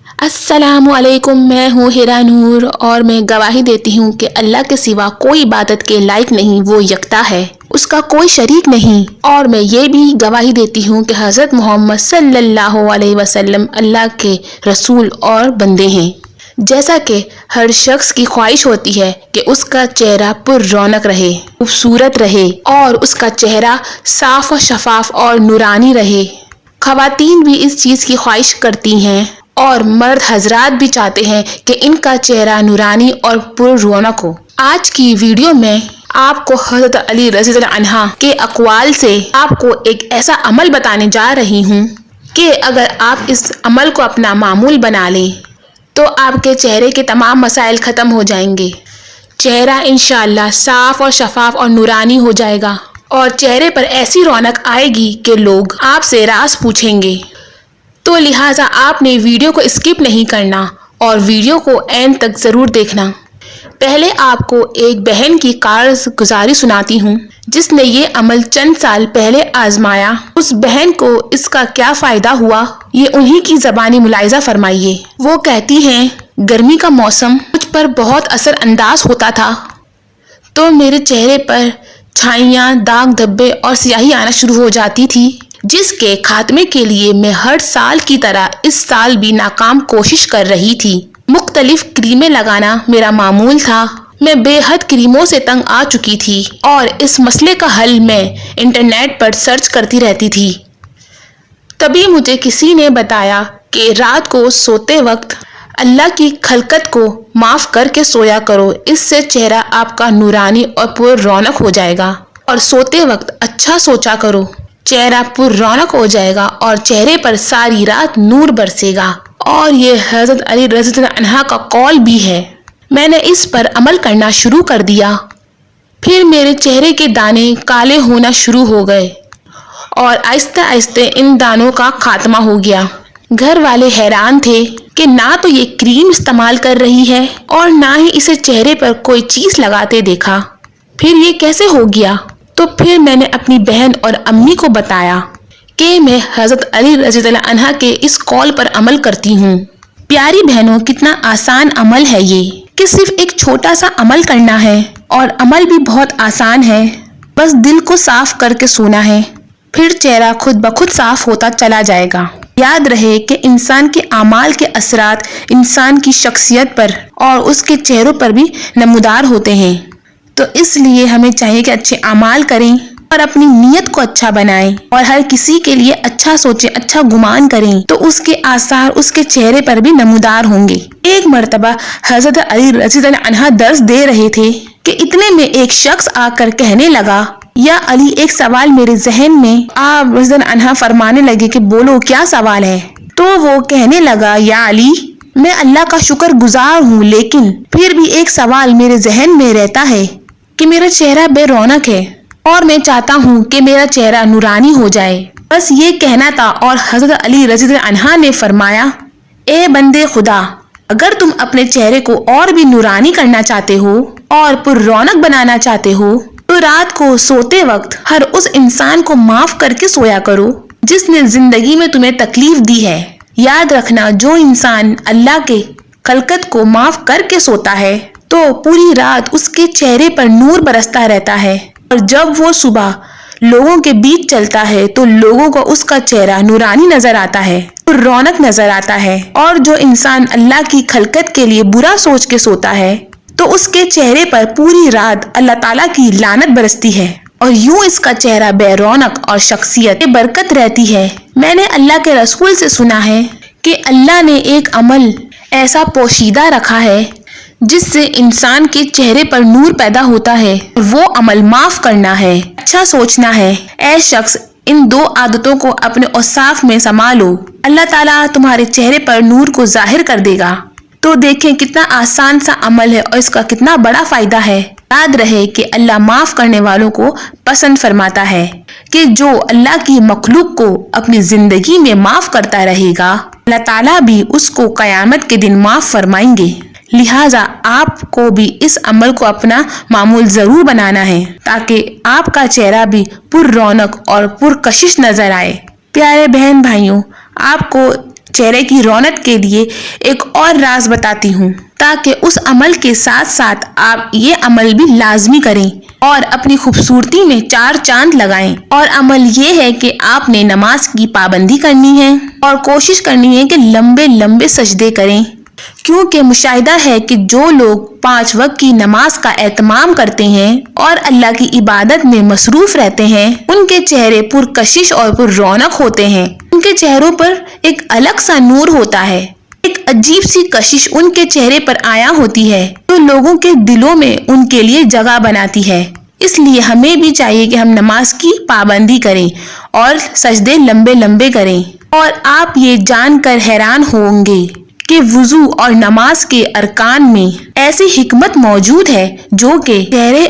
अस्सलामु अलैकुम, मैं हूँ हिरा नूर और मैं गवाही देती हूँ कि अल्लाह के सिवा कोई इबादत के लायक नहीं, वो यकता है, उसका कोई शरीक नहीं। और मैं ये भी गवाही देती हूँ कि हज़रत मोहम्मद सल्लल्लाहु अलैहि वसल्लम अल्लाह के रसूल और बंदे हैं। जैसा कि हर शख्स की ख्वाहिश होती है कि उसका चेहरा पुर रौनक रहे, खूबसूरत रहे और उसका चेहरा साफ और शफाफ और नूरानी रहे। ख़वातीन भी इस चीज़ की ख्वाहिश करती हैं और मर्द हजरात भी चाहते हैं कि इनका चेहरा नूरानी और पुर रौनक हो। आज की वीडियो में आपको हज़रत अली रज़ियल्लाहु अन्हा के अक़वाल से आपको एक ऐसा अमल बताने जा रही हूँ कि अगर आप इस अमल को अपना मामूल बना लें तो आपके चेहरे के तमाम मसाइल ख़त्म हो जाएंगे। चेहरा इंशाअल्लाह साफ़ और शफाफ और नूरानी हो जाएगा और चेहरे पर ऐसी रौनक आएगी कि लोग आपसे राज पूछेंगे। तो लिहाजा आपने वीडियो को स्किप नहीं करना और वीडियो को एंड तक ज़रूर देखना। पहले आपको एक बहन की कारगुजारी सुनाती हूँ जिसने ये अमल चंद साल पहले आजमाया। उस बहन को इसका क्या फ़ायदा हुआ, ये उन्हीं की ज़बानी मुलाहिज़ा फरमाइए। वो कहती हैं, गर्मी का मौसम मुझ पर बहुत असर अंदाज होता था तो मेरे चेहरे पर छाइयाँ, दाग धब्बे और स्याही आना शुरू हो जाती थी, जिसके खात्मे के लिए मैं हर साल की तरह इस साल भी नाकाम कोशिश कर रही थी। मुख्तलिफ क्रीमें लगाना मेरा मामूल था। मैं बेहद क्रीमों से तंग आ चुकी थी और इस मसले का हल मैं इंटरनेट पर सर्च करती रहती थी। तभी मुझे किसी ने बताया कि रात को सोते वक्त अल्लाह की खलकत को माफ़ करके सोया करो, इससे चेहरा आपका नूरानी और पुर रौनक हो जाएगा। और सोते वक्त अच्छा सोचा करो, चेहरा पुर रौनक हो जाएगा और चेहरे पर सारी रात नूर बरसेगा। और ये हज़रत अली रज़ियल्लाहु अन्हा का कौल भी है। मैंने इस पर अमल करना शुरू कर दिया। फिर मेरे चेहरे के दाने काले होना शुरू हो गए और आहिस्ते आहिस्ते इन दानों का खात्मा हो गया। घर वाले हैरान थे कि ना तो ये क्रीम इस्तेमाल कर रही है और ना ही इसे चेहरे पर कोई चीज़ लगाते देखा। फिर ये कैसे हो गया? तो फिर मैंने अपनी बहन और अम्मी को बताया कि मैं हज़रत अली रज़ियल्लाहु अन्हा के इस कॉल पर अमल करती हूँ। प्यारी बहनों, कितना आसान अमल है ये कि सिर्फ एक छोटा सा अमल करना है और अमल भी बहुत आसान है। बस दिल को साफ करके सोना है, फिर चेहरा खुद ब खुद साफ होता चला जाएगा। याद रहे कि इंसान के अमाल के असरात इंसान की शख्सियत पर और उसके चेहरों पर भी नमूदार होते हैं। तो इसलिए हमें चाहिए कि अच्छे अमाल करें और अपनी नीयत को अच्छा बनाएं और हर किसी के लिए अच्छा सोचें, अच्छा गुमान करें, तो उसके आसार उसके चेहरे पर भी नमूदार होंगे। एक मर्तबा हज़रत अली रज़ियल्लाहु अन्हा दर्स दे रहे थे कि इतने में एक शख्स आकर कहने लगा, या अली, एक सवाल मेरे जहन में। आप रज़ियल्लाहु अन्हा फरमाने लगे कि बोलो, क्या सवाल है? तो वो कहने लगा, या अली, मैं अल्लाह का शुक्र गुजार हूँ, लेकिन फिर भी एक सवाल मेरे जहन में रहता है कि मेरा चेहरा बेरौनक है और मैं चाहता हूँ कि मेरा चेहरा नूरानी हो जाए। बस ये कहना था। और हज़रत अली रज़ियल्लाहु अन्हा ने फरमाया, ए बंदे खुदा, अगर तुम अपने चेहरे को और भी नूरानी करना चाहते हो और पुर रौनक बनाना चाहते हो तो रात को सोते वक्त हर उस इंसान को माफ करके सोया करो जिसने जिंदगी में तुम्हें तकलीफ दी है। याद रखना, जो इंसान अल्लाह के खलकत को माफ करके सोता है तो पूरी रात उसके चेहरे पर नूर बरसता रहता है और जब वो सुबह लोगों के बीच चलता है तो लोगों को उसका चेहरा नूरानी नजर आता है, रौनक नजर आता है। और जो इंसान अल्लाह की खलकत के लिए बुरा सोच के सोता है तो उसके चेहरे पर पूरी रात अल्लाह ताला की लानत बरसती है और यूं इसका चेहरा बेरौनक और शख्सियत में बरकत रहती है। मैंने अल्लाह के रसूल से सुना है कि अल्लाह ने एक अमल ऐसा पोशीदा रखा है जिससे इंसान के चेहरे पर नूर पैदा होता है, वो अमल माफ करना है, अच्छा सोचना है। ऐ शख्स, इन दो आदतों को अपने औसाफ में संभालो, अल्लाह ताला तुम्हारे चेहरे पर नूर को जाहिर कर देगा। तो देखें कितना आसान सा अमल है और इसका कितना बड़ा फायदा है। याद रहे कि अल्लाह माफ करने वालों को पसंद फरमाता है कि जो अल्लाह की मखलूक को अपनी जिंदगी में माफ करता रहेगा, अल्लाह ताला भी उसको कयामत के दिन माफ फरमाएंगे। लिहाजा आपको भी इस अमल को अपना मामूल जरूर बनाना है ताकि आपका चेहरा भी पुर रौनक और पुरकशिश नजर आए। प्यारे बहन भाइयों, आपको चेहरे की रौनक के लिए एक और राज बताती हूँ, ताकि उस अमल के साथ साथ आप ये अमल भी लाजमी करें और अपनी खूबसूरती में 4 चांद लगाएं। और अमल ये है कि आपने नमाज की पाबंदी करनी है और कोशिश करनी है कि लंबे लंबे सजदे करें, क्योंकि मुशाहिदा है कि जो लोग 5 वक्त की नमाज का एहतमाम करते हैं और अल्लाह की इबादत में मसरूफ रहते हैं, उनके चेहरे पुरकशिश और पुर रौनक होते हैं। उनके चेहरों पर एक अलग सा नूर होता है, एक अजीब सी कशिश उनके चेहरे पर आया होती है, जो लोगों के दिलों में उनके लिए जगह बनाती है। इसलिए हमें भी चाहिए कि हम नमाज की पाबंदी करें और सजदे लंबे लंबे करें। और आप ये जानकर हैरान होंगे कि वुजू और नमाज के अरकान में ऐसी हिकमत मौजूद है जो कि चेहरे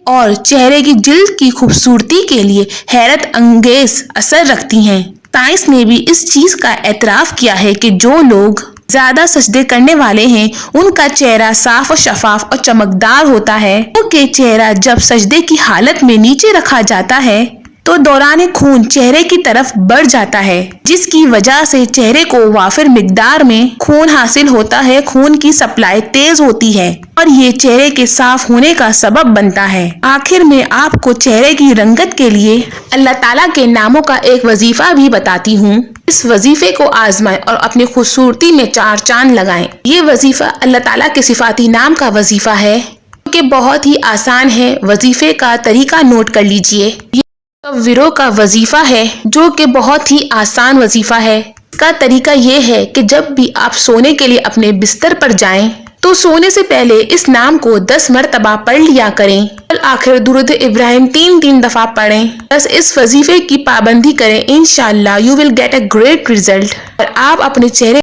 और चेहरे की जिल्द की खूबसूरती के लिए हैरत अंगेज असर रखती हैं। साइंस ने भी इस चीज का एतराफ किया है कि जो लोग ज्यादा सजदे करने वाले हैं उनका चेहरा साफ और शफाफ और चमकदार होता है, क्योंकि चेहरा जब सजदे की हालत में नीचे रखा जाता है तो दौरान खून चेहरे की तरफ बढ़ जाता है, जिसकी वजह से चेहरे को वाफिर मिकदार में खून हासिल होता है। खून की सप्लाई तेज होती है और ये चेहरे के साफ होने का सबब बनता है। आखिर में आपको चेहरे की रंगत के लिए अल्लाह ताला के नामों का एक वजीफा भी बताती हूँ। इस वजीफे को आजमाएं और अपनी खूबसूरती में 4 चांद लगाएं। ये वजीफा अल्लाह ताला के सिफाती नाम का वजीफा है, कि बहुत ही आसान है। वजीफे का तरीका नोट कर लीजिए। तकव्विरों का वजीफा है, जो कि बहुत ही आसान वजीफा है। इसका तरीका ये है कि जब भी आप सोने के लिए अपने बिस्तर पर जाएं, तो सोने से पहले इस नाम को 10 मरतबा पढ़ लिया करें। आखिर दुरूद इब्राहिम 3 दफा पढ़ें। बस इस वजीफे की पाबंदी करें, इंशाअल्लाह you will get a great result और आप अपने चेहरे